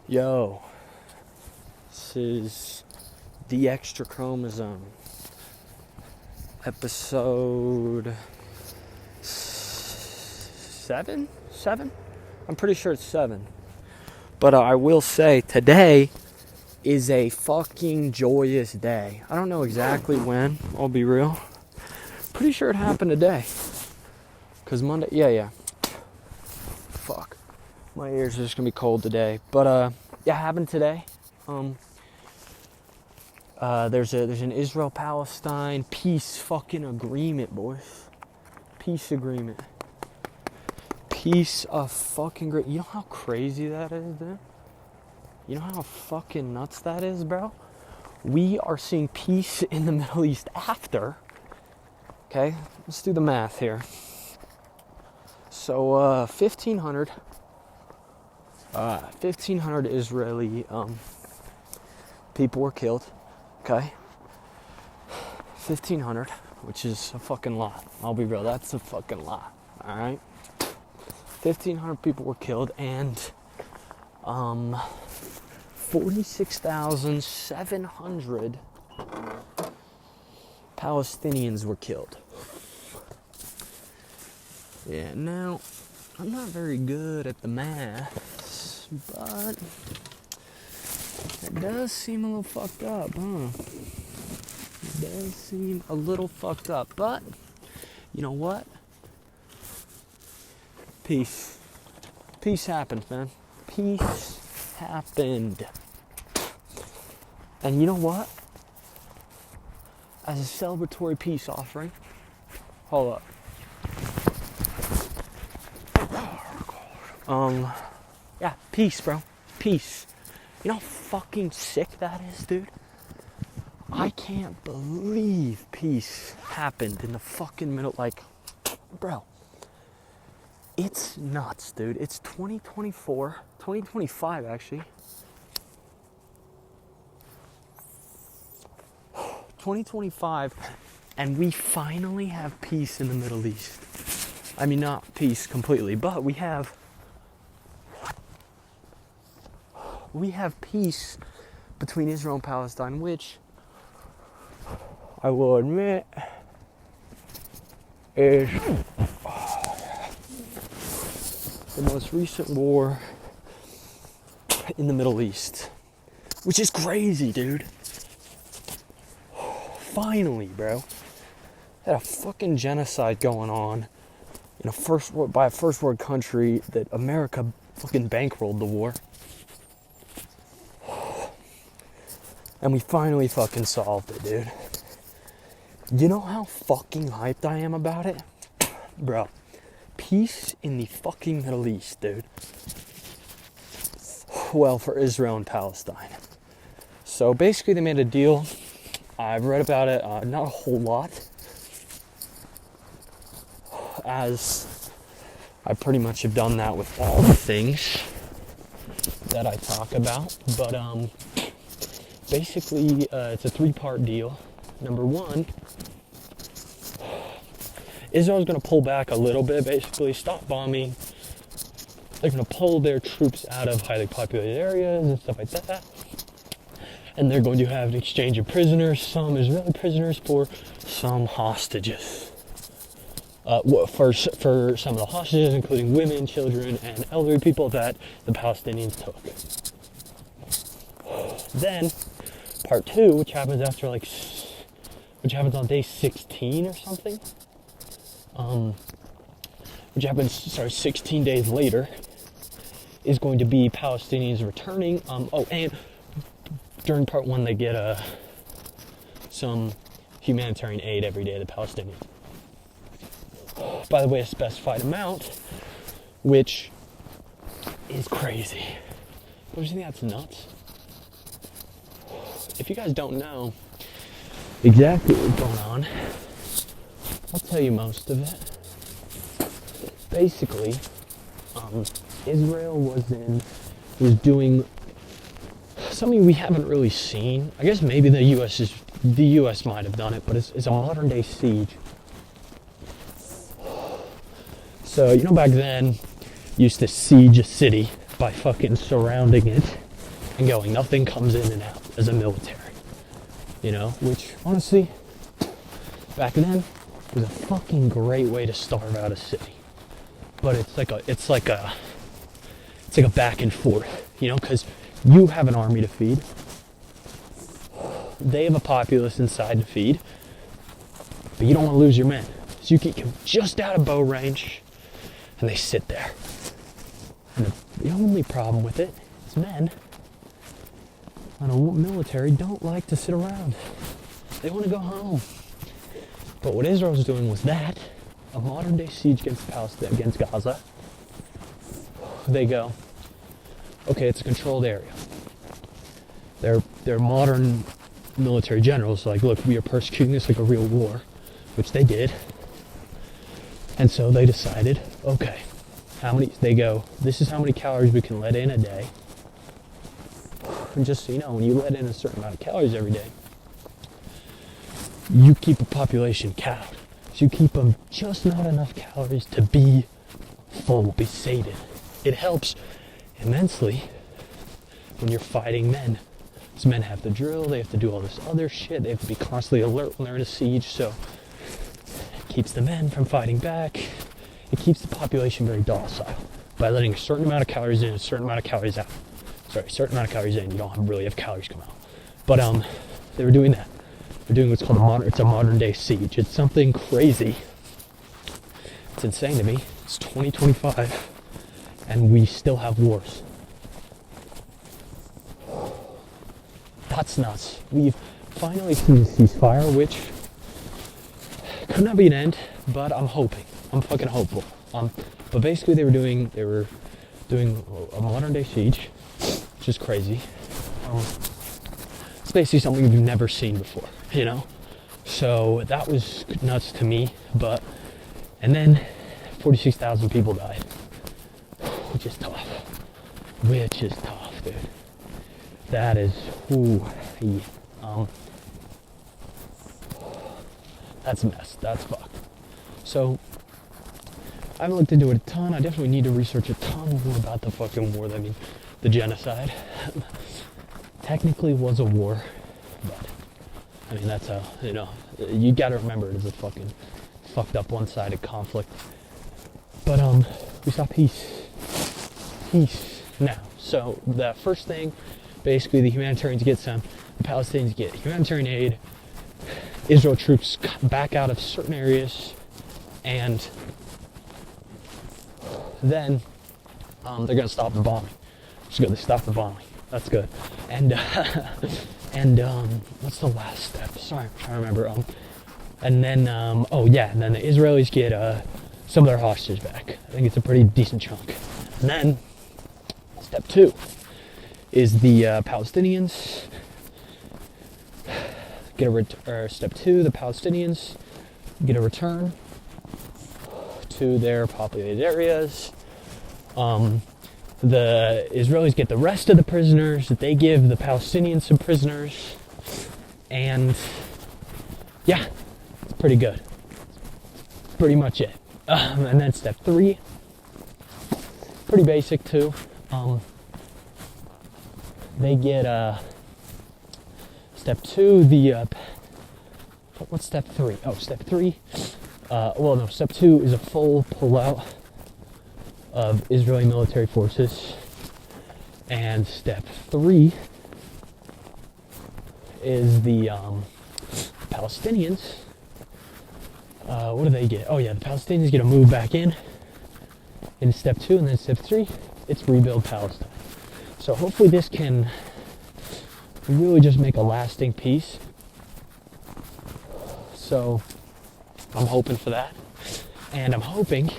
Yo, this is the Extra Chromosome, episode 7? I'm pretty sure it's 7. But I will say, today is a fucking joyous day. I don't know exactly when, I'll be real. Pretty sure it happened today. Because Monday, yeah. Fuck. My ears are just gonna be cold today. But, yeah, it happened today. There's an Israel-Palestine peace fucking agreement, boys. Peace agreement. Piece of fucking great. You know how crazy that is, dude? You know how fucking nuts that is, bro? We are seeing peace in the Middle East after. Okay, let's do the math here. So, 1,500 Israeli people were killed. Okay, 1,500, which is a fucking lot. I'll be real, that's a fucking lot. All right, 1,500 people were killed, and 46,700 Palestinians were killed. Yeah, now I'm not very good at the maths, but it does seem a little fucked up, huh? It does seem a little fucked up, but you know what? Peace. Peace happened, man. Peace happened. And you know what? As a celebratory peace offering, hold up. Yeah, peace, bro. Peace. You know how fucking sick that is, dude? I can't believe peace happened in the fucking middle. Like, bro, it's nuts, dude. It's 2025, actually. 2025, and we finally have peace in the Middle East. I mean, not peace completely, but we have peace between Israel and Palestine, which I will admit is the most recent war in the Middle East, which is crazy, dude. Finally, bro. Had a fucking genocide going on in by a first world country that America fucking bankrolled the war. And we finally fucking solved it, dude. You know how fucking hyped I am about it? Bro, peace in the fucking Middle East, dude. Well, for Israel and Palestine. So basically they made a deal. I've read about it, not a whole lot, as I pretty much have done that with all the things that I talk about. But basically, it's a 3-part deal. Number 1, Israel's going to pull back a little bit, basically stop bombing. They're going to pull their troops out of highly populated areas and stuff like that. And they're going to have an exchange of prisoners, some Israeli prisoners for some hostages. For some of the hostages, including women, children, and elderly people that the Palestinians took. Then, part 2, which happens on day 16 or something. Which happens, 16 days later, is going to be Palestinians returning. And during part 1, they get some humanitarian aid every day to the Palestinians. By the way, a specified amount, which is crazy. Don't you think that's nuts? If you guys don't know exactly what's going on, I'll tell you most of it. Basically, Israel was doing something we haven't really seen. I guess maybe the U.S. might have done it, but it's a modern day siege. So, back then, used to siege a city by fucking surrounding it and going. Nothing comes in and out as a military, you know, which honestly, back then, was a fucking great way to starve out a city. But it's like a back and forth, you know, because you have an army to feed, they have a populace inside to feed, but you don't want to lose your men, so you keep them just out of bow range, and they sit there. And the only problem with it is men on a military don't like to sit around. They want to go home. But what Israel was doing was that, a modern day siege against Palestine, against Gaza. They go, okay, it's a controlled area. They're modern military generals, like, look, we are persecuting this like a real war, which they did. And so they decided, okay, this is how many calories we can let in a day. And just so you know, when you let in a certain amount of calories every day, you keep a population cowed. So you keep them just not enough calories to be full, be sated. It helps immensely when you're fighting men. These men have to drill, they have to do all this other shit, they have to be constantly alert when they're in a siege, so it keeps the men from fighting back. It keeps the population very docile by letting a certain amount of calories in, a certain amount of calories out. Sorry, a certain amount of calories in, you don't really have calories come out. But they were doing that. They're doing what's called a modern day siege. It's something crazy. It's insane to me. It's 2025 and we still have wars. That's nuts. We've finally seen a ceasefire, which could not be an end, but I'm hoping. I'm fucking hopeful. But basically they were doing a modern day siege, which is crazy. It's basically something you've never seen before, you know? So that was nuts to me, and then 46,000 people died, which is tough, dude. That is, that's a mess, that's fucked. So, I haven't looked into it a ton. I definitely need to research a ton more about the fucking war. I mean, the genocide. Technically was a war, but I mean, that's you gotta remember it is a fucking fucked up one-sided conflict. But we saw peace now. So the first thing, basically the humanitarians get some, the Palestinians get humanitarian aid, Israel troops back out of certain areas, and then they're gonna stop the bombing. It's good, they stop the bombing. That's good. And what's the last step? Sorry, I'm trying to remember. And then the Israelis get some of their hostages back. I think it's a pretty decent chunk. And then step 2 is the Palestinians step 2, the Palestinians get a return to their populated areas. The Israelis get the rest of the prisoners. They give the Palestinians some prisoners. And yeah, it's pretty good. Pretty much it. And then step 3, pretty basic too. They get step 2, what's step 3? Oh, step 3. Step 2 is a full pullout of Israeli military forces, and step 3 is the Palestinians. What do they get? Oh yeah, the Palestinians get to move back in step 2, and then step 3, it's rebuild Palestine. So hopefully this can really just make a lasting peace. So I'm hoping for that, and I'm hoping,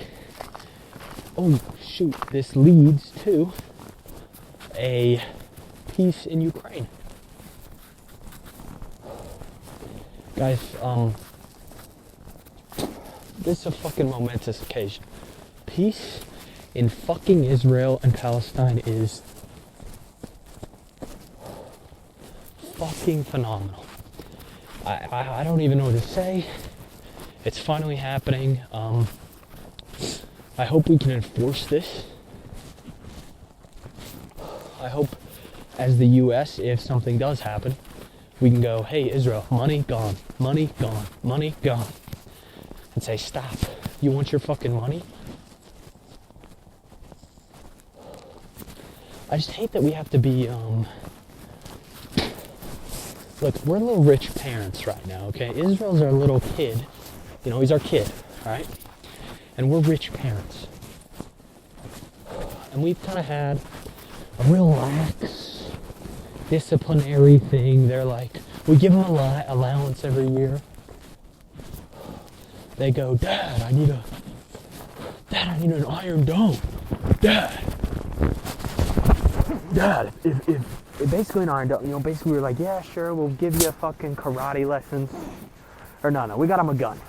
this leads to a peace in Ukraine. Guys, this is a fucking momentous occasion. Peace in fucking Israel and Palestine is fucking phenomenal. I don't even know what to say. It's finally happening. I hope we can enforce this. I hope as the U.S., if something does happen, we can go, hey, Israel, money gone, money gone, money gone. And say, stop. You want your fucking money? I just hate that we have to be, look, we're little rich parents right now, okay? Israel's our little kid. You know, he's our kid, right? And we're rich parents. And we've kind of had a real lax disciplinary thing. They're like, we give them a allowance every year. They go, Dad, I need an Iron Dome. Dad, if basically an Iron Dome, you know, basically we were like, yeah, sure, we'll give you fucking karate lessons. Or no, we got him a gun.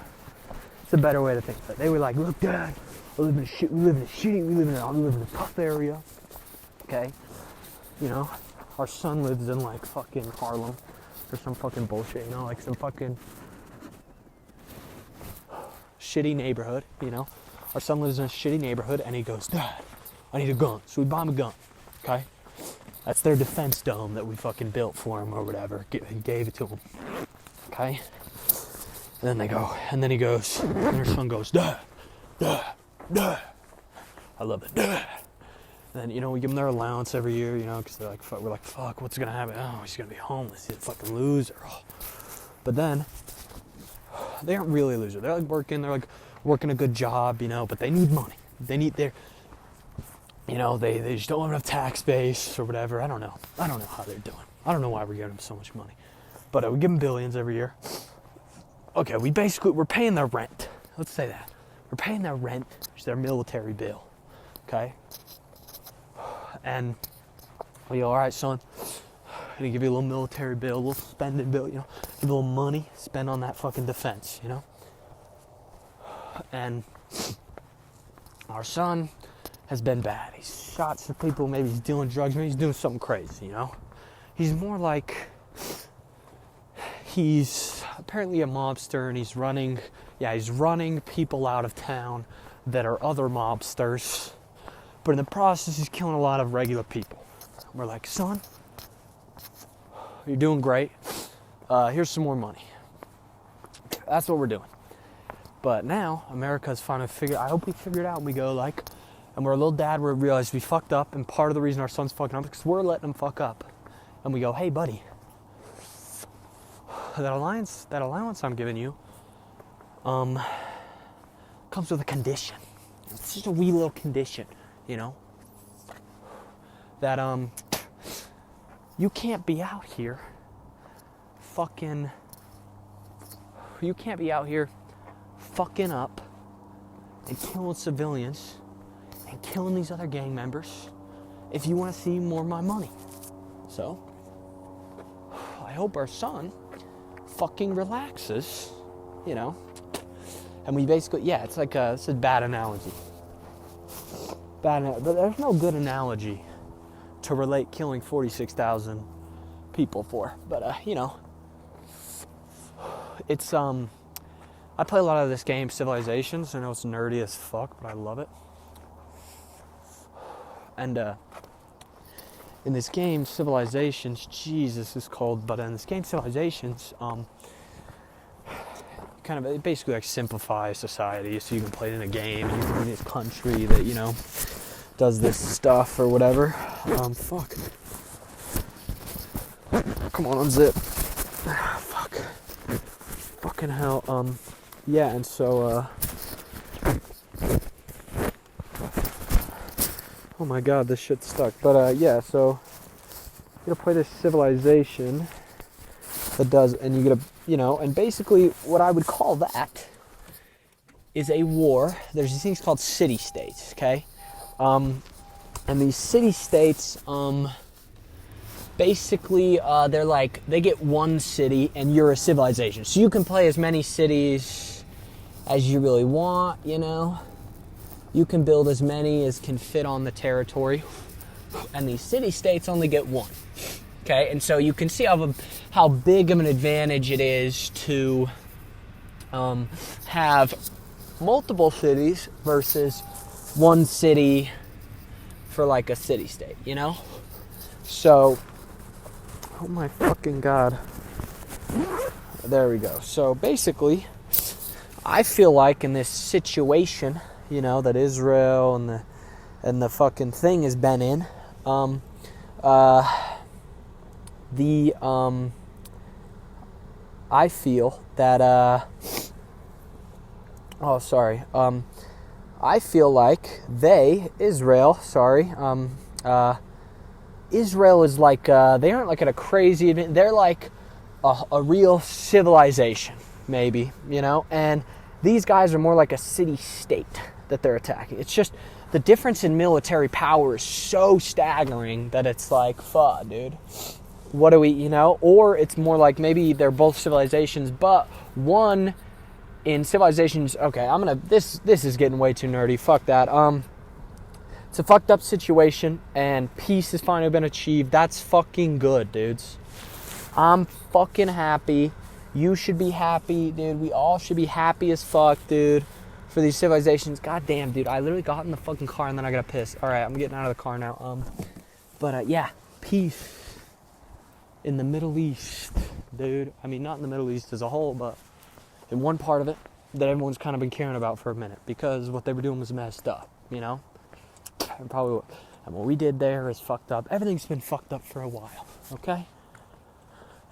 It's a better way to think of it. They were like, look, Dad, we live in a tough area. Okay? You know, our son lives in like fucking Harlem or some fucking bullshit, you know, like some fucking shitty neighborhood, you know. Our son lives in a shitty neighborhood and he goes, Dad, I need a gun. So we buy him a gun. Okay? That's their defense dome that we fucking built for him or whatever. Gave it to him. Okay? And then they go, and then he goes, and our son goes, Dad. I love it, Dad. And then, you know, we give them their allowance every year, you know, because they're like, we're like, fuck, what's going to happen? Oh, he's going to be homeless. He's a fucking loser. Oh. But then, they aren't really a loser. They're like working a good job, you know, but they need money. They need their, you know, they just don't have enough tax base or whatever. I don't know how they're doing. I don't know why we're giving them so much money. But we give them billions every year. Okay, we're paying their rent. Let's say that. We're paying their rent, which is their military bill. Okay? And we go, all right, son, I'm gonna give you a little military bill, a little spending bill, you know, give you a little money, spend on that fucking defense, you know? And our son has been bad. He's shot some people, maybe he's doing drugs, maybe he's doing something crazy, you know? He's more like, he's apparently a mobster and he's running people out of town that are other mobsters. But in the process, he's killing a lot of regular people. We're like, son, you're doing great. Here's some more money. That's what we're doing. But now, America's finally I hope we figured out, we go like, and we're a little dad, we realize we fucked up, and part of the reason our son's fucking up is because we're letting him fuck up. And we go, hey buddy, that allowance I'm giving you, comes with a condition. It's just a wee little condition, you know, that, you can't be out here fucking up and killing civilians and killing these other gang members if you want to see more of my money. So, I hope our son fucking relaxes, you know. And we basically, it's a bad analogy. But there's no good analogy to relate killing 46,000 people for. But, you know, it's, I play a lot of this game, Civilizations. I know it's nerdy as fuck, but I love it. And, in this game, Civilizations, Jesus is called, but in this game, Civilizations, kind of, it basically like simplifies society so you can play it in a game and you can be in this country that, you know, does this stuff or whatever. Fuck. Come on, unzip. Fuck. Fucking hell. Yeah, and so, oh my god, this shit's stuck. But, yeah, so, you're gonna play this Civilization that does, and you're gonna, you know, and basically what I would call that is a war. There's these things called city-states, okay? And these city-states, basically, they're like, they get one city and you're a civilization. So you can play as many cities as you really want, you know? You can build as many as can fit on the territory. And these city-states only get one. Okay, and so you can see how big of an advantage it is to have multiple cities versus one city for like a city-state, you know? So Oh my fucking God. There we go. So basically, I feel like in this situation, you know, that Israel and the fucking thing has been in, I feel that I feel like Israel is like they aren't like at a crazy, they're like a real civilization, maybe, you know, and these guys are more like a city-state that they're attacking. It's just the difference in military power is so staggering that it's like, fuck, dude. What do we, you know? Or it's more like maybe they're both civilizations, but one in civilizations, okay, this is getting way too nerdy. Fuck that. It's a fucked up situation, and peace has finally been achieved. That's fucking good, dudes. I'm fucking happy. You should be happy, dude. We all should be happy as fuck, dude, for these civilizations. God damn, dude. I literally got in the fucking car and then I got pissed. All right, I'm getting out of the car now. Yeah, peace in the Middle East, dude. I mean, not in the Middle East as a whole, but in one part of it that everyone's kind of been caring about for a minute because what they were doing was messed up, you know? And what we did there is fucked up. Everything's been fucked up for a while, okay?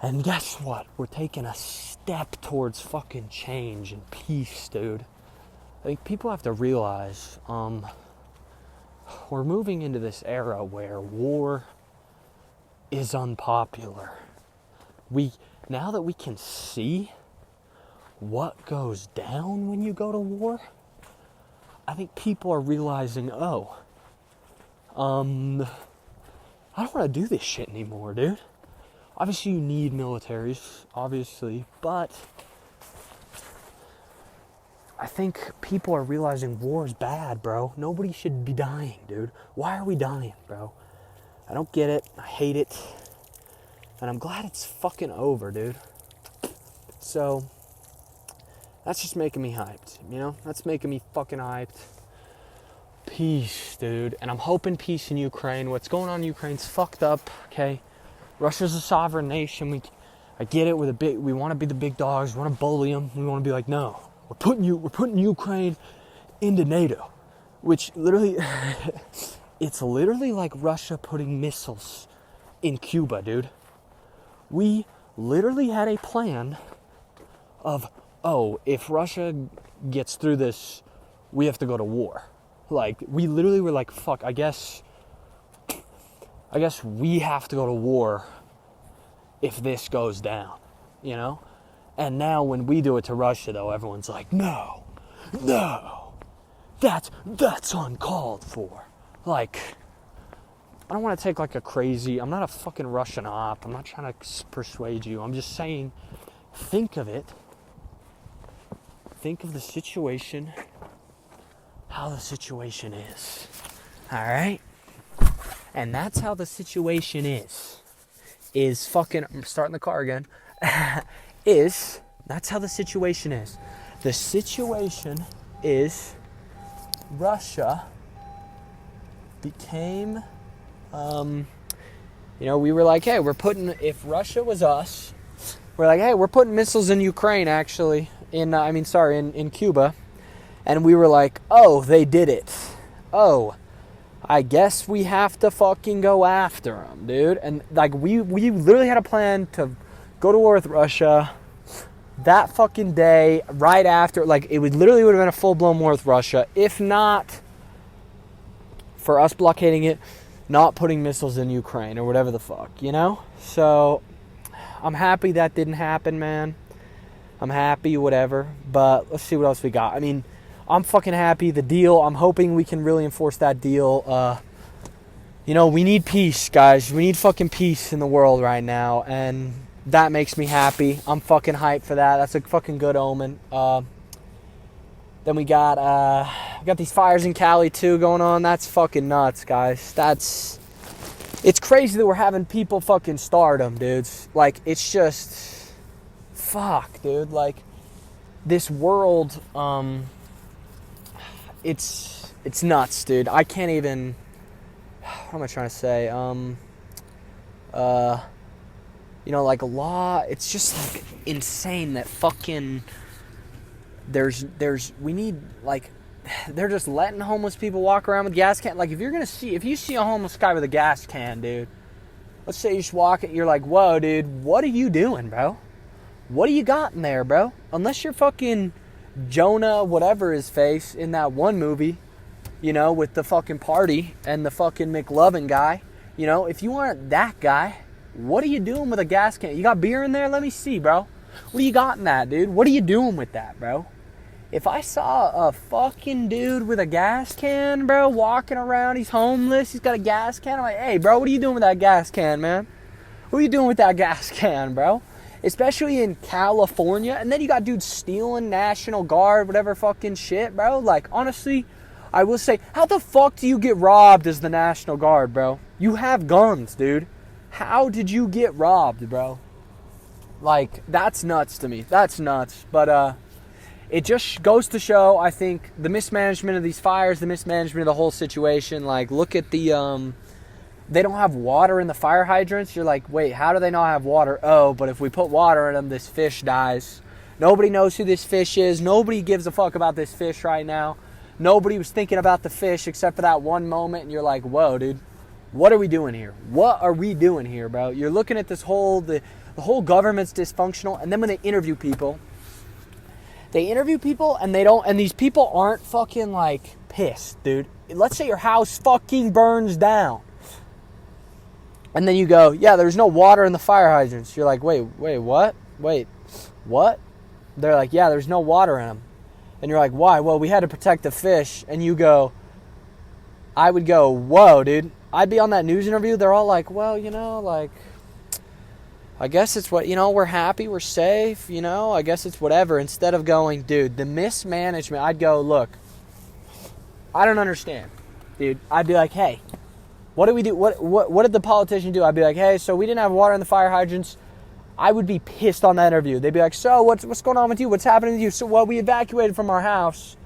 And guess what? We're taking a step towards fucking change and peace, dude. I think people have to realize we're moving into this era where war is unpopular. Now that we can see what goes down when you go to war, I think people are realizing, I don't want to do this shit anymore, dude. Obviously, you need militaries, obviously, but I think people are realizing war is bad, bro. Nobody should be dying, dude. Why are we dying, bro? I don't get it. I hate it. And I'm glad it's fucking over, dude. So, that's just making me hyped, you know? That's making me fucking hyped. Peace, dude. And I'm hoping peace in Ukraine. What's going on in Ukraine's fucked up, okay? Russia's a sovereign nation. I get it. We want to be the big dogs. We want to bully them. We want to be like, no, we're putting Ukraine into NATO, which literally, it's literally like Russia putting missiles in Cuba, dude. We literally had a plan of, if Russia gets through this, we have to go to war. Like, we literally were like, fuck, I guess we have to go to war if this goes down, you know? And now when we do it to Russia, though, everyone's like, no, that's uncalled for. Like, I don't want to take like a crazy, I'm not a fucking Russian op, I'm not trying to persuade you, I'm just saying, think of the situation, how the situation is, all right? And that's how the situation is fucking, I'm starting the car again, that's how the situation is. The situation is Russia became, we were like, hey, if Russia was us, we're like, hey, we're putting missiles in Ukraine, actually, in Cuba. And we were like, oh, they did it. Oh, I guess we have to fucking go after them, dude. And like, we literally had a plan to go to war with Russia that fucking day, right after. Like, it would have been a full-blown war with Russia, if not for us blockading it, not putting missiles in Ukraine or whatever the fuck, you know? So, I'm happy that didn't happen, man. I'm happy, whatever. But let's see what else we got. I mean, I'm fucking happy. The deal, I'm hoping we can really enforce that deal. We need peace, guys. We need fucking peace in the world right now. And that makes me happy. I'm fucking hyped for that. That's a fucking good omen. Then we got these fires in Cali too going on. That's fucking nuts, guys. It's crazy that we're having people fucking stardom, dudes. Like, it's just, fuck, dude. Like, this world, it's nuts, dude. I can't even, what am I trying to say? You know, like law, it's just like insane that fucking we need, like, they're just letting homeless people walk around with gas cans. Like, if you see a homeless guy with a gas can, dude, let's say you just walk it, you're like, whoa, dude, what are you doing, bro? What do you got in there, bro? Unless you're fucking Jonah, whatever his face, in that one movie, you know, with the fucking party and the fucking McLovin guy. You know, if you aren't that guy, what are you doing with a gas can? You got beer in there? Let me see, bro. What do you got in that, dude? What are you doing with that, bro? If I saw a fucking dude with a gas can, bro, walking around, he's homeless, he's got a gas can, I'm like, hey, bro, what are you doing with that gas can, man? What are you doing with that gas can, bro? Especially in California. And then you got dudes stealing National Guard, whatever fucking shit, bro. Like, honestly, I will say, how the fuck do you get robbed as the National Guard, bro? You have guns, dude. How did you get robbed, bro? Like, that's nuts to me. That's nuts. But it just goes to show, I think, the mismanagement of these fires, the mismanagement of the whole situation. Like, look at the, they don't have water in the fire hydrants. You're like, wait, how do they not have water? Oh, but if we put water in them, this fish dies. Nobody knows who this fish is. Nobody gives a fuck about this fish right now. Nobody was thinking about the fish except for that one moment. And you're like, whoa, dude, what are we doing here? What are we doing here, bro? You're looking at this whole, the whole government's dysfunctional. And then when they interview people and they don't, and these people aren't fucking like pissed, dude. Let's say your house fucking burns down. And then you go, yeah, there's no water in the fire hydrants. You're like, wait, what? Wait, what? They're like, yeah, there's no water in them. And you're like, why? Well, we had to protect the fish. And you go, I would go, whoa, dude. I'd be on that news interview. They're all like, well, you know, like, I guess it's what, you know, we're happy, we're safe, you know, I guess it's whatever. Instead of going, dude, the mismanagement, I'd go, look, I don't understand, dude. I'd be like, hey, what do we do? What did the politician do? I'd be like, hey, so we didn't have water in the fire hydrants. I would be pissed on that interview. They'd be like, so what's going on with you? What's happening with you? So, well, we evacuated from our house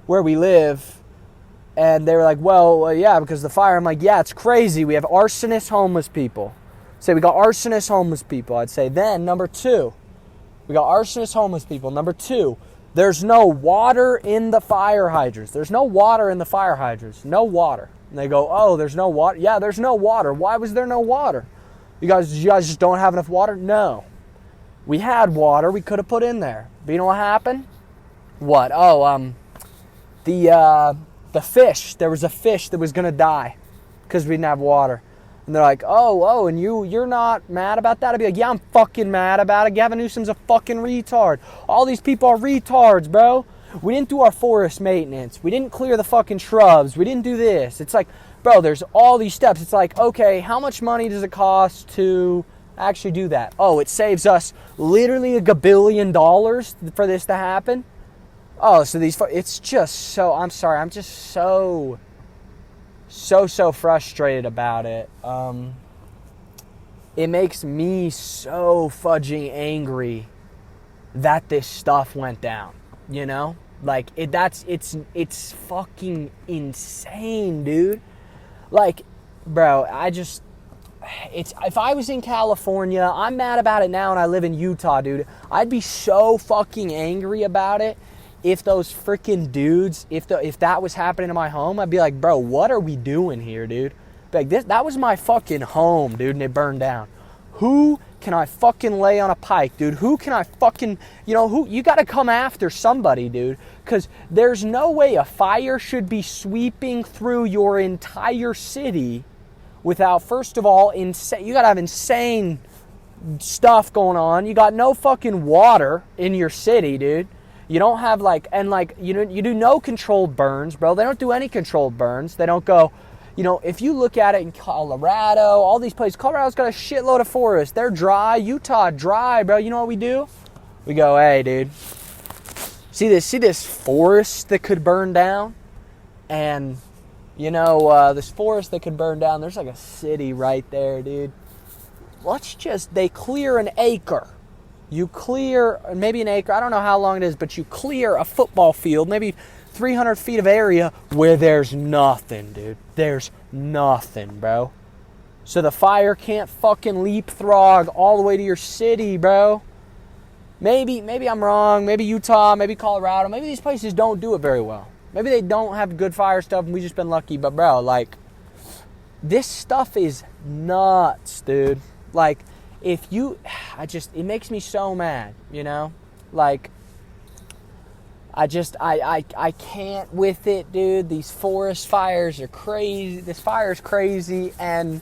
where we live. And they were like, well, yeah, because of the fire. I'm like, yeah, it's crazy. We have arsonist homeless people. Say we got arsonist homeless people. I'd say then, number two, we got arsonist homeless people. Number two, there's no water in the fire hydrants. There's no water in the fire hydrants. No water. And they go, oh, there's no water. Yeah, there's no water. Why was there no water? You guys just don't have enough water? No. We had water we could have put in there. But you know what happened? What? Oh, the fish. There was a fish that was going to die because we didn't have water. And they're like, oh, and you're not mad about that? I'd be like, yeah, I'm fucking mad about it. Gavin Newsom's a fucking retard. All these people are retards, bro. We didn't do our forest maintenance. We didn't clear the fucking shrubs. We didn't do this. It's like, bro, there's all these steps. It's like, okay, how much money does it cost to actually do that? Oh, it saves us literally $1 billion for this to happen. Oh, so it's just so, I'm sorry, I'm just so frustrated about it. It makes me so fudging angry that this stuff went down, you know? Like, it's fucking insane, dude. Like, bro, if I was in California, I'm mad about it now and I live in Utah, dude. I'd be so fucking angry about it. If those freaking dudes, if that was happening in my home, I'd be like, bro, what are we doing here, dude? Like, that was my fucking home, dude, and it burned down. Who can I fucking lay on a pike, dude? Who can I fucking, you gotta come after somebody, dude. Because there's no way a fire should be sweeping through your entire city without, first of all, you gotta have insane stuff going on. You got no fucking water in your city, dude. You don't have you do no controlled burns, bro. They don't do any controlled burns. They don't go, if you look at it in Colorado, all these places, Colorado's got a shitload of forest. They're dry. Utah, dry, bro. You know what we do? We go, hey, dude, see this forest that could burn down? And, this forest that could burn down, there's like a city right there, dude. They clear an acre. You clear maybe an acre, I don't know how long it is, but you clear a football field, maybe 300 feet of area where there's nothing, dude. There's nothing, bro. So the fire can't fucking leapfrog all the way to your city, bro. Maybe I'm wrong. Maybe Utah, maybe Colorado. Maybe these places don't do it very well. Maybe they don't have good fire stuff and we just been lucky. But, bro, like, this stuff is nuts, dude. Like, it makes me so mad, you know? Like, I can't with it, dude. These forest fires are crazy. This fire is crazy, and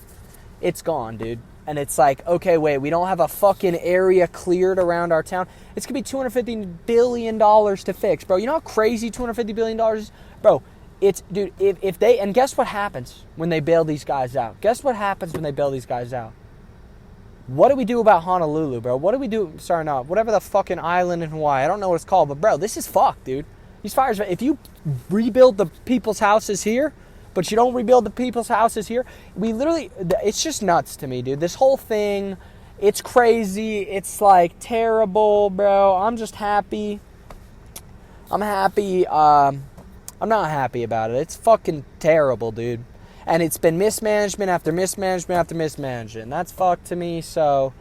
it's gone, dude. And it's like, okay, wait, we don't have a fucking area cleared around our town. It's going to be $250 billion to fix, bro. You know how crazy $250 billion is? Bro, it's, dude, if they, and guess what happens when they bail these guys out? Guess what happens when they bail these guys out? What do we do about Honolulu, bro? What do we do, sorry, no, whatever the fucking island in Hawaii, I don't know what it's called, but bro, this is fucked, dude. These fires, if you rebuild the people's houses here, but you don't rebuild the people's houses here, we literally, it's just nuts to me, dude. This whole thing, it's crazy, it's like terrible, bro. I'm just happy. I'm happy, I'm not happy about it. It's fucking terrible, dude. And it's been mismanagement after mismanagement after mismanagement. That's fucked to me, so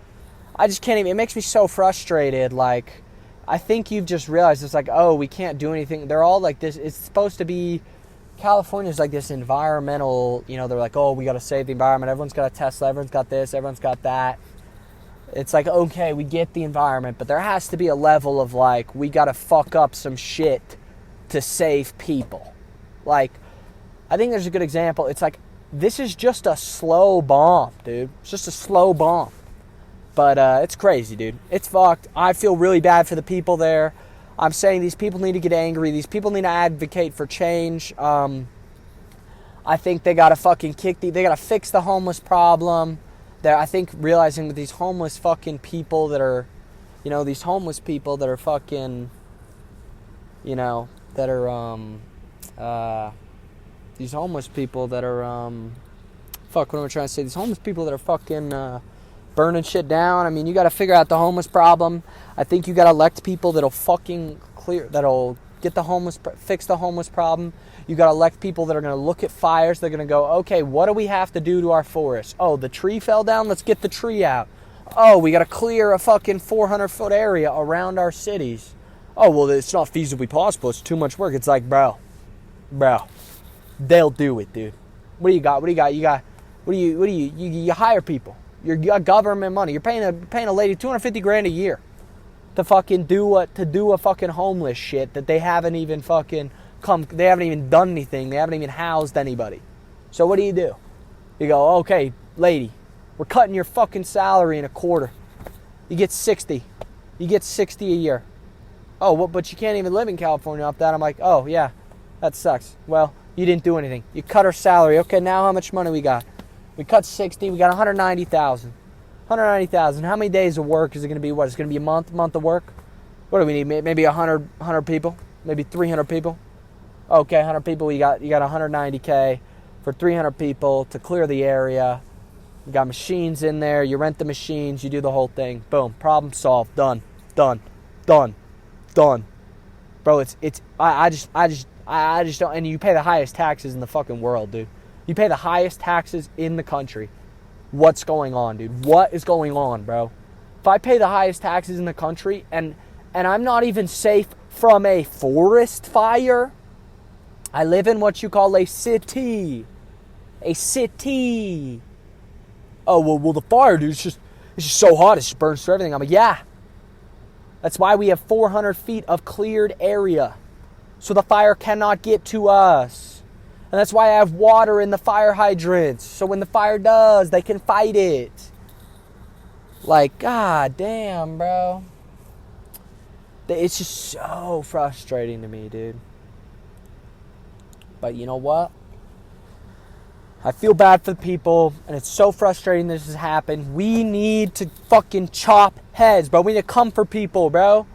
I just can't even, it makes me so frustrated. Like, I think you've just realized it's like, oh, we can't do anything. They're all like this. It's supposed to be, California's like this environmental, you know, they're like, oh, we got to save the environment. Everyone's got a Tesla. Everyone's got this. Everyone's got that. It's like, okay, we get the environment, but there has to be a level of like, we got to fuck up some shit to save people. Like, I think there's a good example. It's like, this is just a slow bomb, dude. It's just a slow bomb. But it's crazy, dude. It's fucked. I feel really bad for the people there. I'm saying these people need to get angry. These people need to advocate for change. I think they got to fucking they got to fix the homeless problem. I think realizing that these homeless fucking people that are, you know, these homeless people that are fucking, you know, that are, these homeless people that are, fuck, what am I trying to say? These homeless people that are fucking, burning shit down. I mean, you got to figure out the homeless problem. I think you got to elect people that'll fucking that'll get the homeless, fix the homeless problem. You got to elect people that are going to look at fires. They're going to go, okay, what do we have to do to our forest? Oh, the tree fell down. Let's get the tree out. Oh, we got to clear a fucking 400-foot area around our cities. Oh, well, it's not feasibly possible. It's too much work. It's like, bro, they'll do it, dude. What do you got? You hire people. You got government money. You're paying a lady $250,000 a year to fucking do a fucking homeless shit that they haven't even fucking they haven't even done anything. They haven't even housed anybody. So what do? You go, okay, lady, we're cutting your fucking salary in a quarter. You get 60. You get 60 a year. Oh, well, but you can't even live in California off that. I'm like, oh yeah, that sucks. Well, you didn't do anything. You cut her salary. Okay, now how much money we got? We cut 60. We got 190,000. 190,000. How many days of work is it going to be? What? It's going to be a month of work? What do we need? Maybe 100 people? Maybe 300 people? Okay, 100 people. You got 190K for 300 people to clear the area. You got machines in there. You rent the machines. You do the whole thing. Boom. Problem solved. Done. Bro, I just don't. And you pay the highest taxes in the fucking world, dude. You pay the highest taxes in the country. What's going on, dude? What is going on, bro? If I pay the highest taxes in the country and I'm not even safe from a forest fire, I live in what you call a city. A city. Oh, well, the fire, dude, it's just so hot. It just burns through everything. I'm like, yeah. That's why we have 400 feet of cleared area. So the fire cannot get to us. And that's why I have water in the fire hydrants. So when the fire does, they can fight it. Like, god damn, bro. It's just so frustrating to me, dude. But you know what? I feel bad for the people, and it's so frustrating this has happened. We need to fucking chop heads, bro. We need to come for people, bro.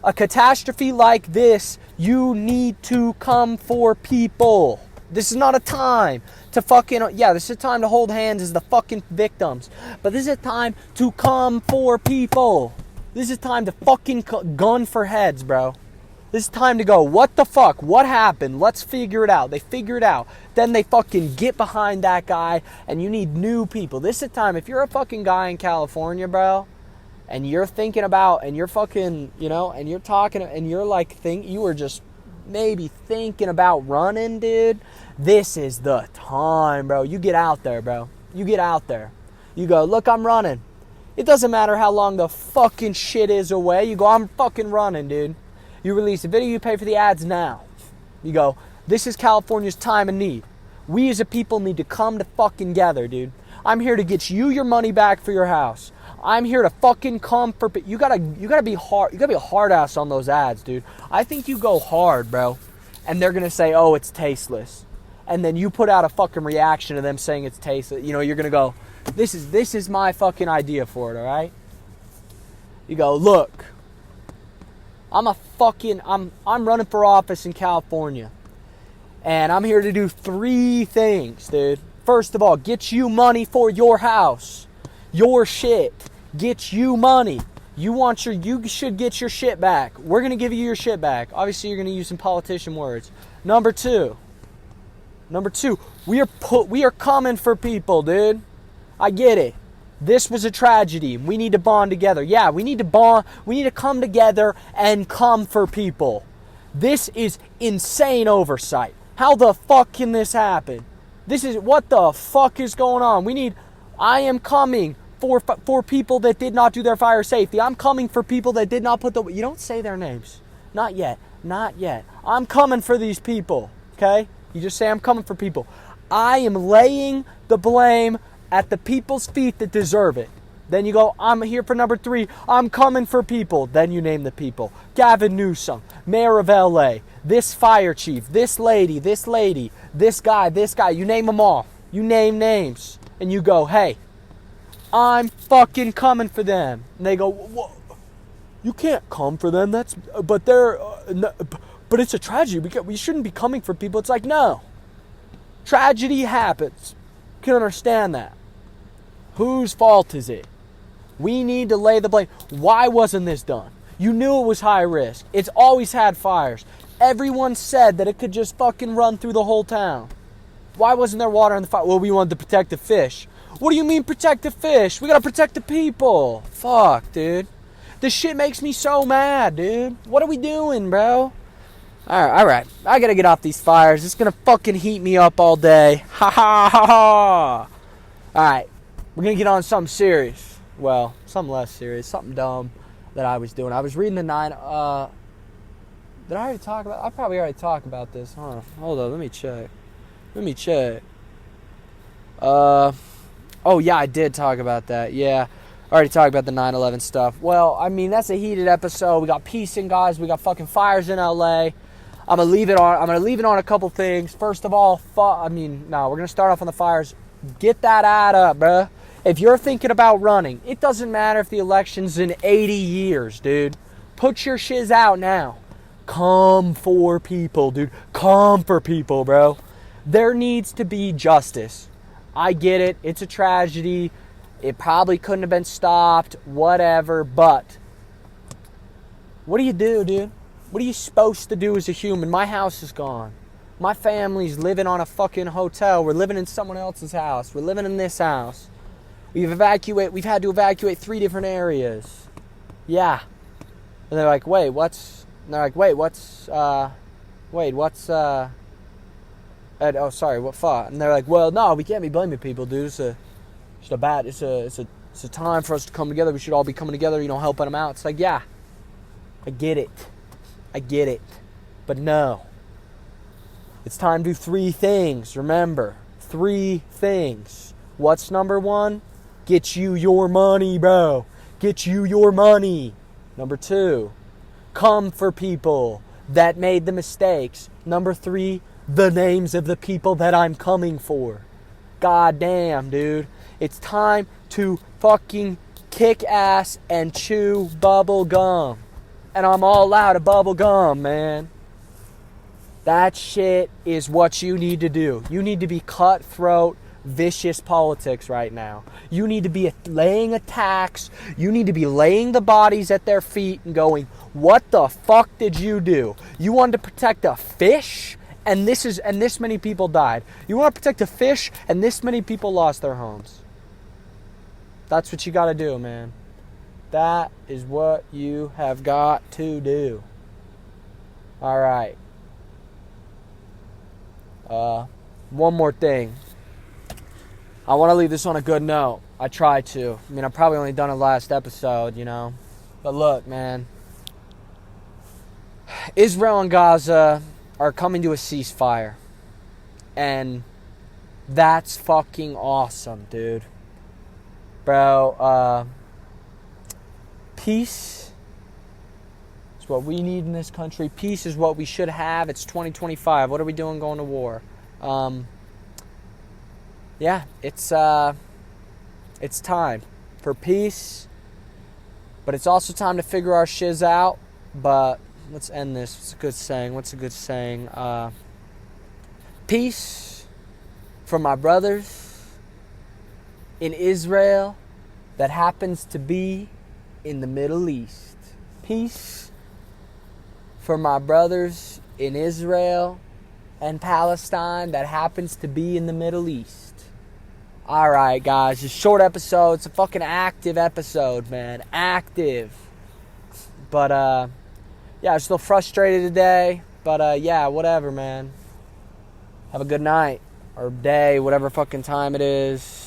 A catastrophe like this, you need to come for people. This is not a time to fucking, this is a time to hold hands as the fucking victims. But this is a time to come for people. This is time to fucking gun for heads, bro. This is time to go. What the fuck? What happened? Let's figure it out. They figure it out. Then they fucking get behind that guy, and you need new people. This is time. If you're a fucking guy in California, bro, and you're thinking about, and you're fucking, you know, and you're talking, and you're like, you were just maybe thinking about running, dude, this is the time, bro. You get out there, bro. You get out there. You go, look, I'm running. It doesn't matter how long the fucking shit is away. You go, I'm fucking running, dude. You release a video, you pay for the ads now. You go, this is California's time of need. We as a people need to come to fucking together, dude. I'm here to get you your money back for your house. I'm here to fucking come for... You gotta be hard. You gotta be a hard ass on those ads, dude. I think you go hard, bro. And they're gonna say, oh, it's tasteless. And then you put out a fucking reaction to them saying it's tasteless. You know, you're gonna go, this is my fucking idea for it, all right? You go, look, I'm running for office in California. And I'm here to do 3 things, dude. First of all, get you money for your house. Your shit. Get you money. You should get your shit back. We're going to give you your shit back. Obviously, you're going to use some politician words. Number two, we are coming for people, dude. I get it. This was a tragedy. We need to bond together. Yeah, we need to bond. We need to come together and come for people. This is insane oversight. How the fuck can this happen? What the fuck is going on? I am coming for people that did not do their fire safety. I'm coming for people that did not you don't say their names. Not yet. Not yet. I'm coming for these people. Okay? You just say I'm coming for people. I am laying the blame at the people's feet that deserve it. Then you go, I'm here for number 3. I'm coming for people. Then you name the people. Gavin Newsom, Mayor of LA, this fire chief, this lady, this guy. You name them all. You name names. And you go, hey, I'm fucking coming for them. And they go, whoa, you can't come for them. But it's a tragedy. We shouldn't be coming for people. It's like, no. Tragedy happens. You can understand that. Whose fault is it? We need to lay the blame. Why wasn't this done? You knew it was high risk. It's always had fires. Everyone said that it could just fucking run through the whole town. Why wasn't there water in the fire? Well, we wanted to protect the fish. What do you mean protect the fish? We gotta protect the people. Fuck, dude. This shit makes me so mad, dude. What are we doing, bro? Alright. I gotta get off these fires. It's gonna fucking heat me up all day. Ha ha ha ha. Alright. We're gonna get on something serious. Well, something less serious. Something dumb that I was doing. I was reading the 9... Did I already talk about... I probably already talked about this. Huh. Hold on. Let me check. Oh, yeah, I did talk about that. Yeah. I already talked about the 9/11 stuff. Well, I mean, that's a heated episode. We got peace in guys. We got fucking fires in LA. I'm gonna leave it on a couple things. First of all, we're gonna start off on the fires. Get that ad up, bruh. If you're thinking about running, it doesn't matter if the election's in 80 years, dude. Put your shiz out now. Come for people, dude. Come for people, bro. There needs to be justice. I get it. It's a tragedy. It probably couldn't have been stopped. Whatever. But what do you do, dude? What are you supposed to do as a human? My house is gone. My family's living on a fucking hotel. We're living in someone else's house. We're living in this house. We've had to evacuate 3 different areas. Yeah. And they're like, what? And they're like, well, no, we can't be blaming people, dude. It's a time for us to come together. We should all be coming together, helping them out. It's like, yeah, I get it. But no. It's time to do 3 things. Remember, 3 things. What's number 1? Get you your money, bro. Get you your money. Number 2, come for people that made the mistakes. Number 3, the names of the people that I'm coming for. God damn, dude. It's time to fucking kick ass and chew bubble gum. And I'm all out of bubble gum, man. That shit is what you need to do. You need to be cutthroat, vicious politics right now. You need to be laying attacks. You need to be laying the bodies at their feet and going, what the fuck did you do? You wanted to protect a fish, and this many people died. You want to protect a fish, and this many people lost their homes. That's what you got to do, man. That is what you have got to do. All right. One more thing. I want to leave this on a good note. I try to. I mean, I've probably only done it last episode, you know. But look, man. Israel and Gaza are coming to a ceasefire. And that's fucking awesome, dude. Bro, peace is what we need in this country. Peace is what we should have. It's 2025. What are we doing going to war? Yeah, it's time for peace, but it's also time to figure our shiz out. But let's end this. What's a good saying? Peace for my brothers in Israel that happens to be in the Middle East. Peace for my brothers in Israel and Palestine that happens to be in the Middle East. Alright, guys, it's a short episode. It's a fucking active episode, man. Active. But, yeah, I'm still frustrated today. But, yeah, whatever, man. Have a good night. Or day, whatever fucking time it is.